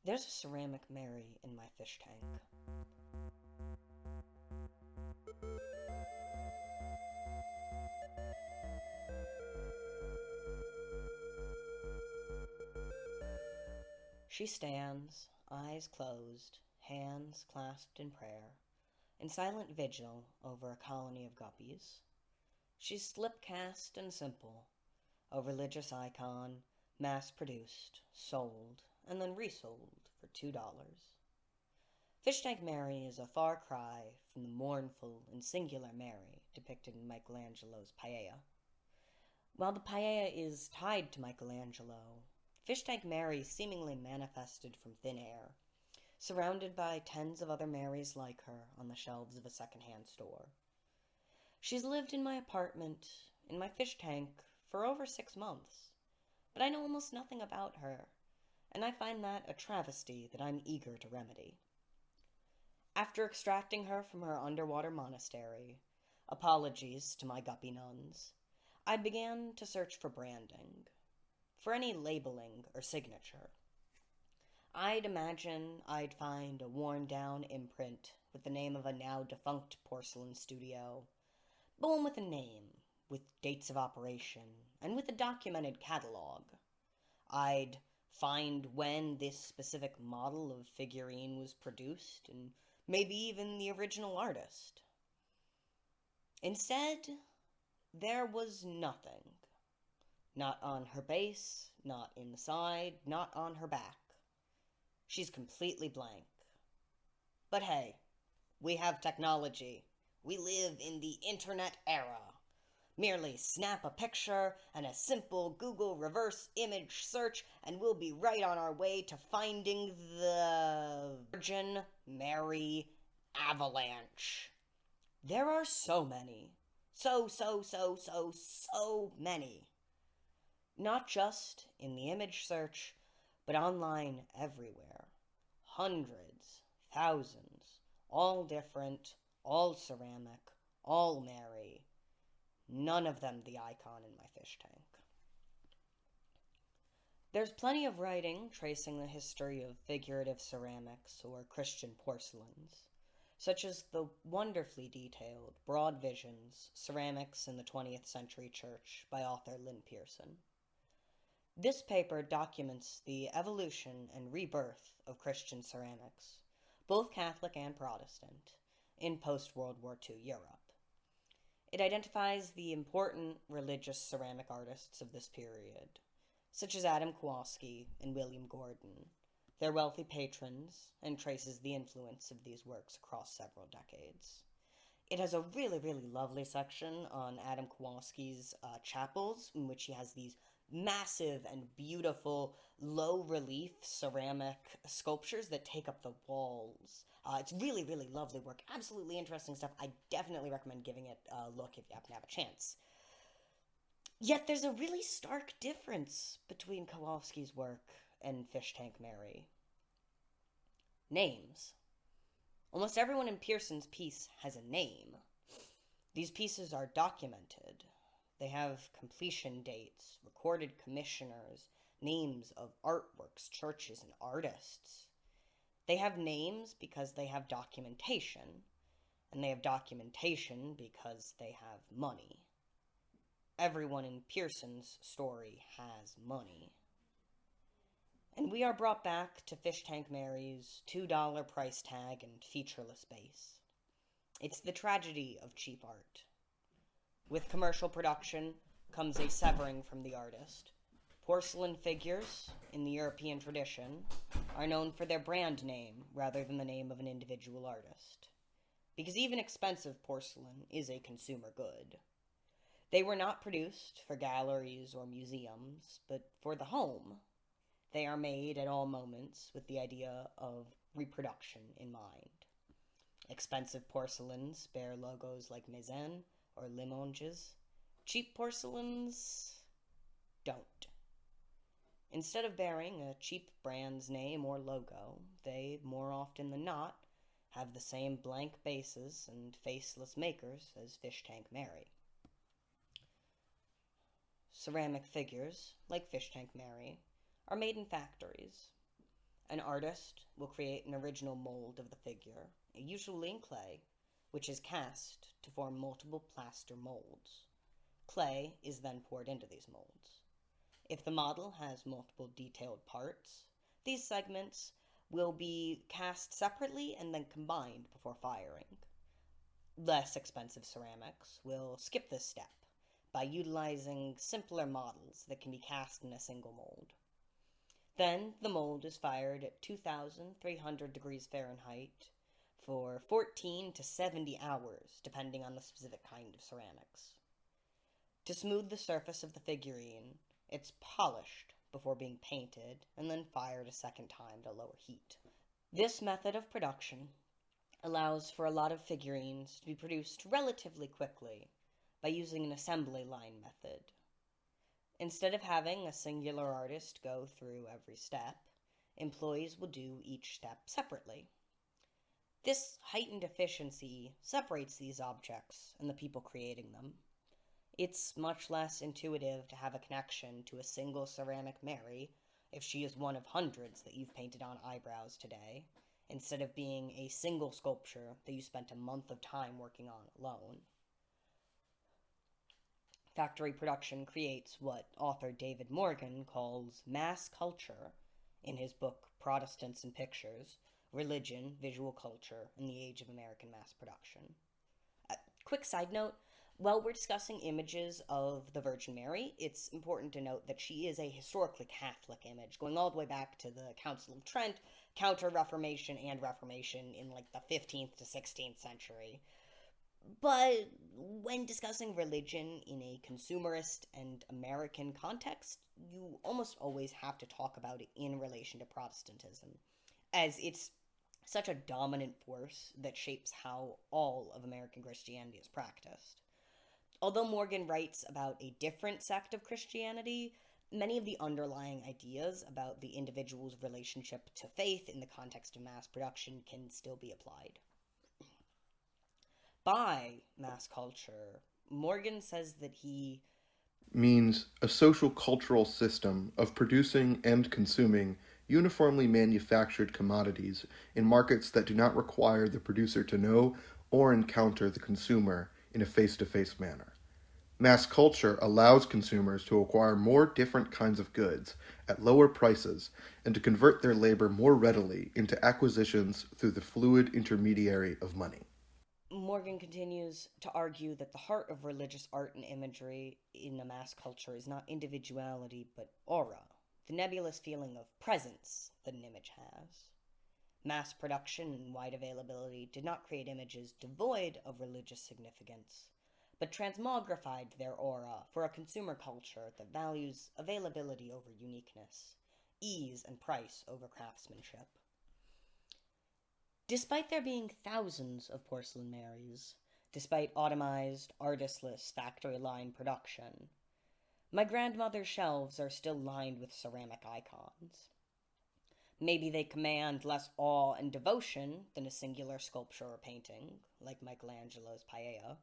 There's a ceramic Mary in my fish tank. She stands, eyes closed, hands clasped in prayer, in silent vigil over a colony of guppies. She's slip-cast and simple, a religious icon, mass-produced, sold, and then resold for $2. Fishtank Mary is a far cry from the mournful and singular Mary depicted in Michelangelo's Paella. While the Paella is tied to Michelangelo, Fishtank Mary seemingly manifested from thin air, surrounded by tens of other Marys like her on the shelves of a second-hand store. She's lived in my apartment, in my fish tank, for over 6 months, but I know almost nothing about her, and I find that a travesty that I'm eager to remedy. After extracting her from her underwater monastery, apologies to my guppy nuns, I began to search for branding, for any labeling or signature. I'd imagine I'd find a worn-down imprint with the name of a now-defunct porcelain studio, but one with a name, with dates of operation, and with a documented catalog. I'd find when this specific model of figurine was produced, and maybe even the original artist. Instead, there was nothing. Not on her base, not inside, not on her back. She's completely blank. But hey, we have technology. We live in the internet era. Merely snap a picture and a simple Google reverse image search, and we'll be right on our way to finding the Virgin Mary avalanche. There are so many. So many. Not just in the image search, but online everywhere. Hundreds, thousands, all different, all ceramic, all Mary. None of them the icon in my fish tank. There's plenty of writing tracing the history of figurative ceramics or Christian porcelains, such as the wonderfully detailed Broad Visions, Ceramics in the 20th Century Church by author Lynn Pearson. This paper documents the evolution and rebirth of Christian ceramics, both Catholic and Protestant, in post-World War II Europe. It identifies the important religious ceramic artists of this period, such as Adam Kowalski and William Gordon, their wealthy patrons, and traces the influence of these works across several decades. It has a really lovely section on Adam Kowalski's chapels, in which he has these massive and beautiful low-relief ceramic sculptures that take up the walls. It's really lovely work. Absolutely interesting stuff. I definitely recommend giving it a look if you happen to have a chance. Yet there's a really stark difference between Kowalski's work and Fishtank Mary. Names. Almost everyone in Pearson's piece has a name. These pieces are documented. They have completion dates, recorded commissioners, names of artworks, churches, and artists. They have names because they have documentation, and they have documentation because they have money. Everyone in Pearson's story has money. And we are brought back to Fishtank Mary's $2 price tag and featureless base. It's the tragedy of cheap art. With commercial production comes a severing from the artist. Porcelain figures, in the European tradition, are known for their brand name rather than the name of an individual artist. Because even expensive porcelain is a consumer good. They were not produced for galleries or museums, but for the home. They are made at all moments with the idea of reproduction in mind. Expensive porcelains bear logos like Maison or Limonges. Cheap porcelains don't. Instead of bearing a cheap brand's name or logo, they, more often than not, have the same blank bases and faceless makers as Fishtank Mary. Ceramic figures, like Fishtank Mary, are made in factories. An artist will create an original mold of the figure, usually in clay, which is cast to form multiple plaster molds. Clay is then poured into these molds. If the model has multiple detailed parts, these segments will be cast separately and then combined before firing. Less expensive ceramics will skip this step by utilizing simpler models that can be cast in a single mold. Then the mold is fired at 2,300 degrees Fahrenheit for 14 to 70 hours, depending on the specific kind of ceramics. To smooth the surface of the figurine, it's polished before being painted and then fired a second time to lower heat. This method of production allows for a lot of figurines to be produced relatively quickly by using an assembly line method. Instead of having a singular artist go through every step, employees will do each step separately. This heightened efficiency separates these objects and the people creating them. It's much less intuitive to have a connection to a single ceramic Mary if she is one of hundreds that you've painted on eyebrows today, instead of being a single sculpture that you spent a month of time working on alone. Factory production creates what author David Morgan calls mass culture in his book Protestants and Pictures, Religion, Visual Culture, and the Age of American Mass Production. Quick side note, while we're discussing images of the Virgin Mary, it's important to note that she is a historically Catholic image, going all the way back to the Council of Trent, Counter-Reformation, and Reformation in like the 15th to 16th century. But when discussing religion in a consumerist and American context, you almost always have to talk about it in relation to Protestantism, as it's such a dominant force that shapes how all of American Christianity is practiced. Although Morgan writes about a different sect of Christianity, many of the underlying ideas about the individual's relationship to faith in the context of mass production can still be applied. By mass culture, Morgan says that he means a social cultural system of producing and consuming uniformly manufactured commodities in markets that do not require the producer to know or encounter the consumer in a face-to-face manner. Mass culture allows consumers to acquire more different kinds of goods at lower prices and to convert their labor more readily into acquisitions through the fluid intermediary of money. Morgan continues to argue that the heart of religious art and imagery in a mass culture is not individuality but aura, the nebulous feeling of presence that an image has. Mass production and wide availability did not create images devoid of religious significance, but transmogrified their aura for a consumer culture that values availability over uniqueness, ease and price over craftsmanship. Despite there being thousands of porcelain Marys, despite automized, artistless factory line production, my grandmother's shelves are still lined with ceramic icons. Maybe they command less awe and devotion than a singular sculpture or painting, like Michelangelo's Paella,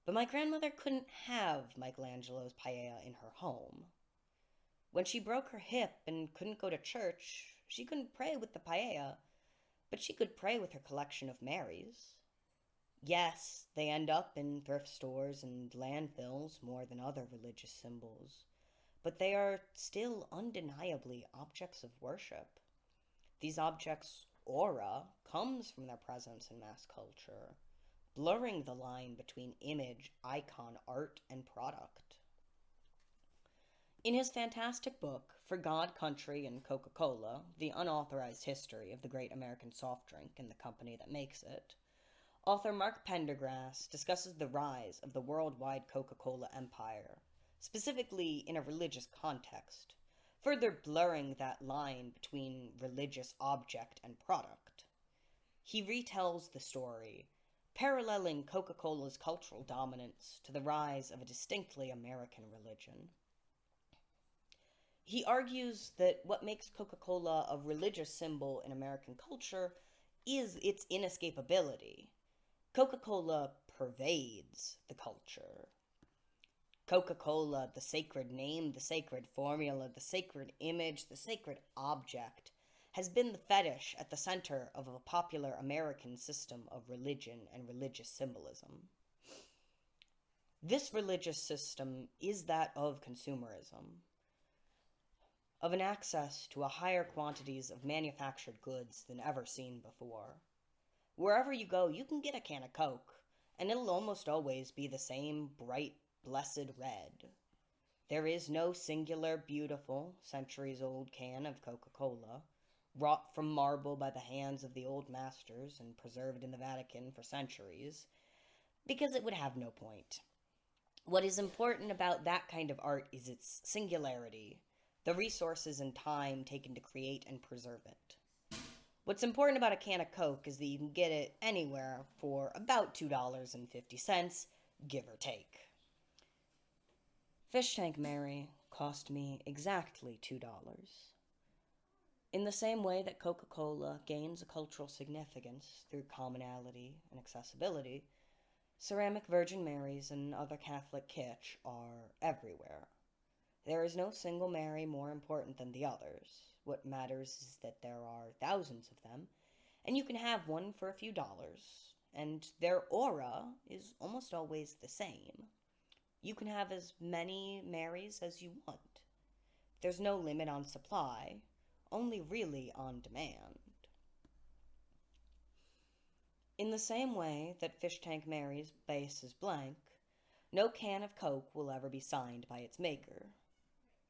but my grandmother couldn't have Michelangelo's Paella in her home. When she broke her hip and couldn't go to church, she couldn't pray with the Paella, but she could pray with her collection of Marys. Yes, they end up in thrift stores and landfills more than other religious symbols, but they are still undeniably objects of worship. These objects' aura comes from their presence in mass culture, blurring the line between image, icon, art, and product. In his fantastic book, For God, Country, and Coca-Cola, The Unauthorized History of the Great American Soft Drink and the Company That Makes It, author Mark Pendergrast discusses the rise of the worldwide Coca-Cola empire, specifically in a religious context, further blurring that line between religious object and product. He retells the story, paralleling Coca-Cola's cultural dominance to the rise of a distinctly American religion. He argues that what makes Coca-Cola a religious symbol in American culture is its inescapability. Coca-Cola pervades the culture. Coca-Cola, the sacred name, the sacred formula, the sacred image, the sacred object, has been the fetish at the center of a popular American system of religion and religious symbolism. This religious system is that of consumerism, of an access to a higher quantities of manufactured goods than ever seen before. Wherever you go, you can get a can of Coke, and it'll almost always be the same bright, blessed red. There is no singular, beautiful, centuries-old can of Coca-Cola, wrought from marble by the hands of the old masters and preserved in the Vatican for centuries, because it would have no point. What is important about that kind of art is its singularity, the resources and time taken to create and preserve it. What's important about a can of Coke is that you can get it anywhere for about $2.50, give or take. Fishtank Mary cost me exactly $2. In the same way that Coca-Cola gains a cultural significance through commonality and accessibility, ceramic Virgin Marys and other Catholic kitsch are everywhere. There is no single Mary more important than the others. What matters is that there are thousands of them, and you can have one for a few dollars, and their aura is almost always the same. You can have as many Marys as you want. There's no limit on supply, only really on demand. In the same way that Fishtank Mary's base is blank, no can of Coke will ever be signed by its maker.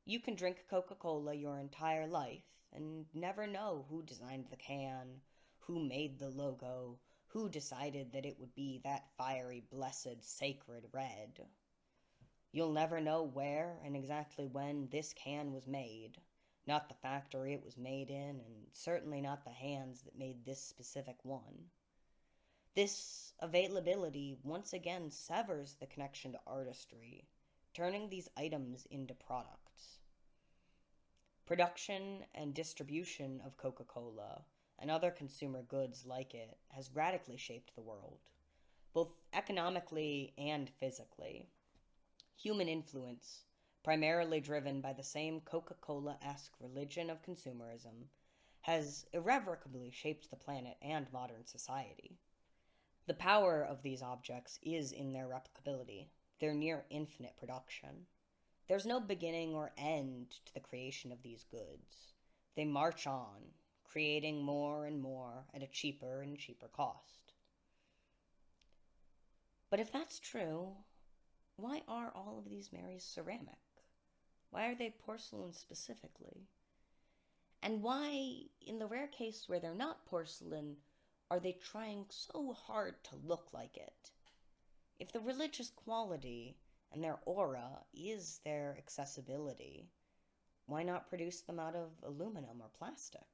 You can drink Coca-Cola your entire life and never know who designed the can, who made the logo, who decided that it would be that fiery, blessed, sacred red. You'll never know where and exactly when this can was made, not the factory it was made in, and certainly not the hands that made this specific one. This availability once again severs the connection to artistry, turning these items into products. Production and distribution of Coca-Cola and other consumer goods like it has radically shaped the world, both economically and physically. Human influence, primarily driven by the same Coca-Cola-esque religion of consumerism, has irrevocably shaped the planet and modern society. The power of these objects is in their replicability, their near infinite production. There's no beginning or end to the creation of these goods. They march on, creating more and more at a cheaper and cheaper cost. But if that's true, why are all of these Marys ceramic? Why are they porcelain specifically? And why, in the rare case where they're not porcelain, are they trying so hard to look like it? If the religious quality and their aura is their accessibility, why not produce them out of aluminum or plastic?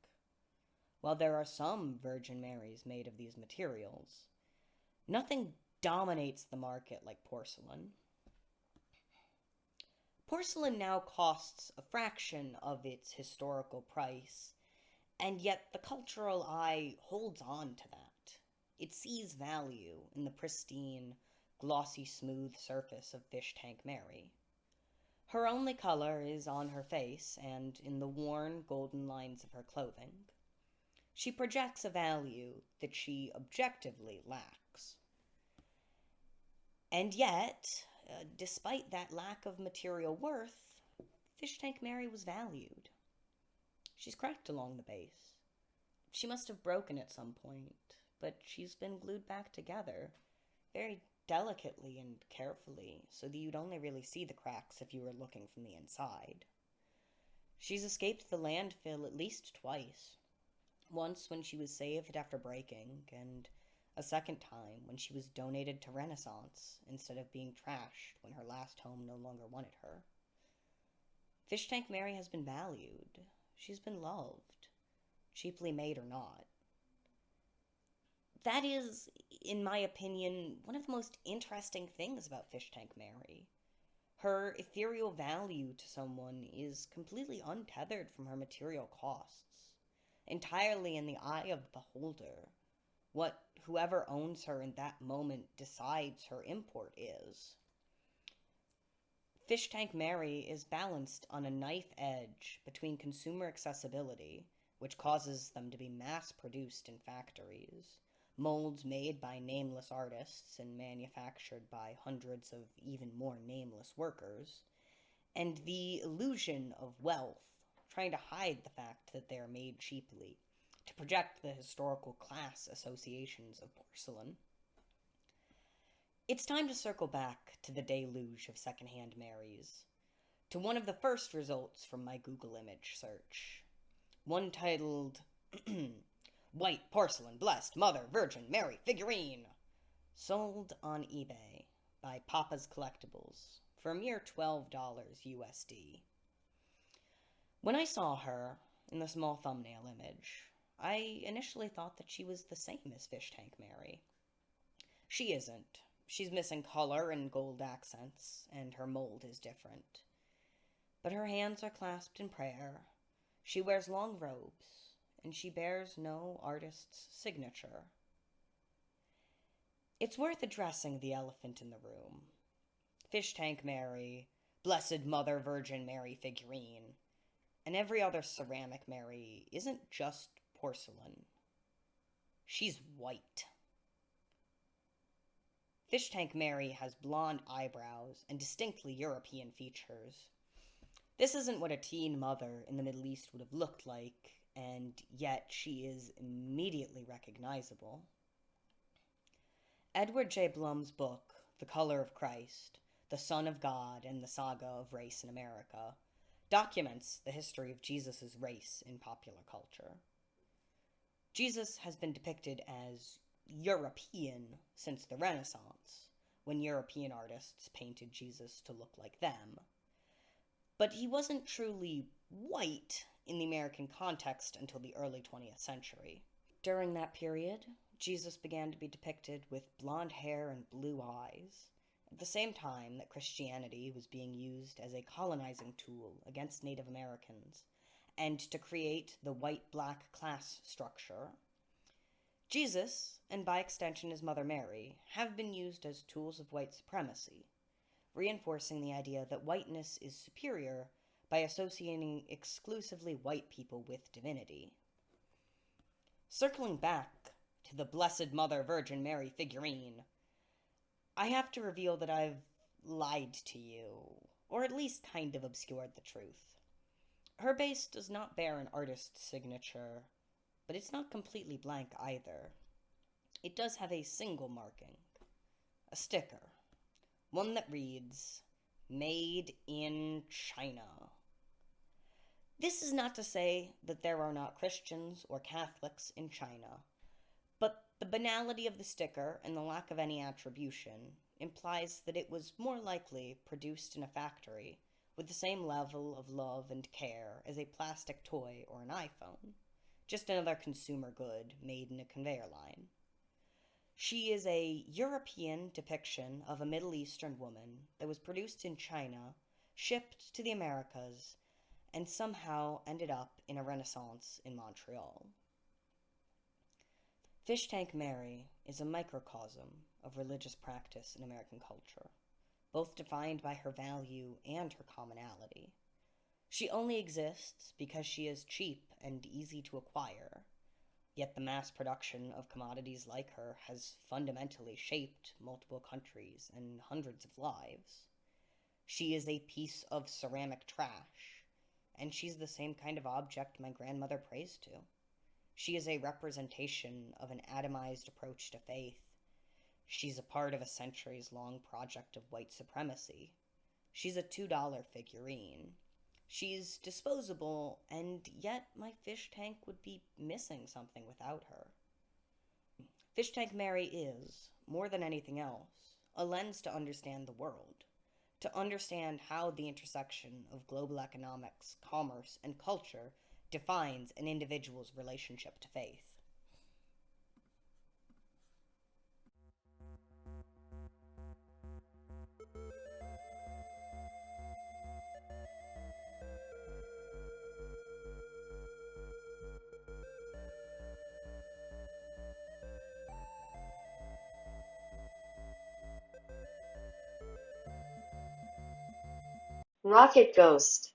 While there are some Virgin Marys made of these materials, nothing dominates the market like porcelain. Porcelain now costs a fraction of its historical price, and yet the cultural eye holds on to that. It sees value in the pristine, glossy, smooth surface of Fishtank Mary. Her only color is on her face and in the worn golden lines of her clothing. She projects a value that she objectively lacks. And yet, despite that lack of material worth, Fishtank Mary was valued. She's cracked along the base. She must have broken at some point, but she's been glued back together, very delicately and carefully, so that you'd only really see the cracks if you were looking from the inside. She's escaped the landfill at least twice. Once when she was saved after breaking, and a second time when she was donated to Renaissance instead of being trashed when her last home no longer wanted her. Fishtank Mary has been valued. She's been loved, cheaply made or not. That is, in my opinion, one of the most interesting things about Fishtank Mary. Her ethereal value to someone is completely untethered from her material costs, entirely in the eye of the beholder. What whoever owns her in that moment decides her import is. Fishtank Mary is balanced on a knife edge between consumer accessibility, which causes them to be mass-produced in factories, molds made by nameless artists and manufactured by hundreds of even more nameless workers, and the illusion of wealth, trying to hide the fact that they are made cheaply, to project the historical class associations of porcelain. It's time to circle back to the deluge of secondhand Marys, to one of the first results from my Google image search. One titled, White Porcelain Blessed Mother Virgin Mary Figurine, sold on eBay by Papa's Collectibles for a mere $12 USD. When I saw her in the small thumbnail image, I initially thought that she was the same as Fishtank Mary. She isn't. She's missing color and gold accents, and her mold is different. But her hands are clasped in prayer, she wears long robes, and she bears no artist's signature. It's worth addressing the elephant in the room. Fishtank Mary, Blessed Mother Virgin Mary figurine, and every other ceramic Mary isn't just porcelain. She's white. Fishtank Mary has blonde eyebrows and distinctly European features. This isn't what a teen mother in the Middle East would have looked like, and yet she is immediately recognizable. Edward J. Blum's book, The Color of Christ, The Son of God and the Saga of Race in America, documents the history of Jesus' race in popular culture. Jesus has been depicted as European since the Renaissance, when European artists painted Jesus to look like them. But he wasn't truly white in the American context until the early 20th century. During that period, Jesus began to be depicted with blonde hair and blue eyes, at the same time that Christianity was being used as a colonizing tool against Native Americans, and to create the white-black class structure. Jesus, and by extension his mother Mary, have been used as tools of white supremacy, reinforcing the idea that whiteness is superior by associating exclusively white people with divinity. Circling back to the Blessed Mother Virgin Mary figurine, I have to reveal that I've lied to you, or at least kind of obscured the truth. Her base does not bear an artist's signature, but it's not completely blank either. It does have a single marking, a sticker, one that reads, Made in China. This is not to say that there are not Christians or Catholics in China, but the banality of the sticker and the lack of any attribution implies that it was more likely produced in a factory with the same level of love and care as a plastic toy or an iPhone, just another consumer good made in a conveyor line. She is a European depiction of a Middle Eastern woman that was produced in China, shipped to the Americas, and somehow ended up in a Renaissance in Montreal. Fishtank Mary is a microcosm of religious practice in American culture, both defined by her value and her commonality. She only exists because she is cheap and easy to acquire, yet the mass production of commodities like her has fundamentally shaped multiple countries and hundreds of lives. She is a piece of ceramic trash, and she's the same kind of object my grandmother prays to. She is a representation of an atomized approach to faith. She's a part of a centuries-long project of white supremacy. She's a $2 figurine. She's disposable, and yet my fish tank would be missing something without her. Fishtank Mary is, more than anything else, a lens to understand the world, to understand how the intersection of global economics, commerce, and culture defines an individual's relationship to faith. Rocket Ghost.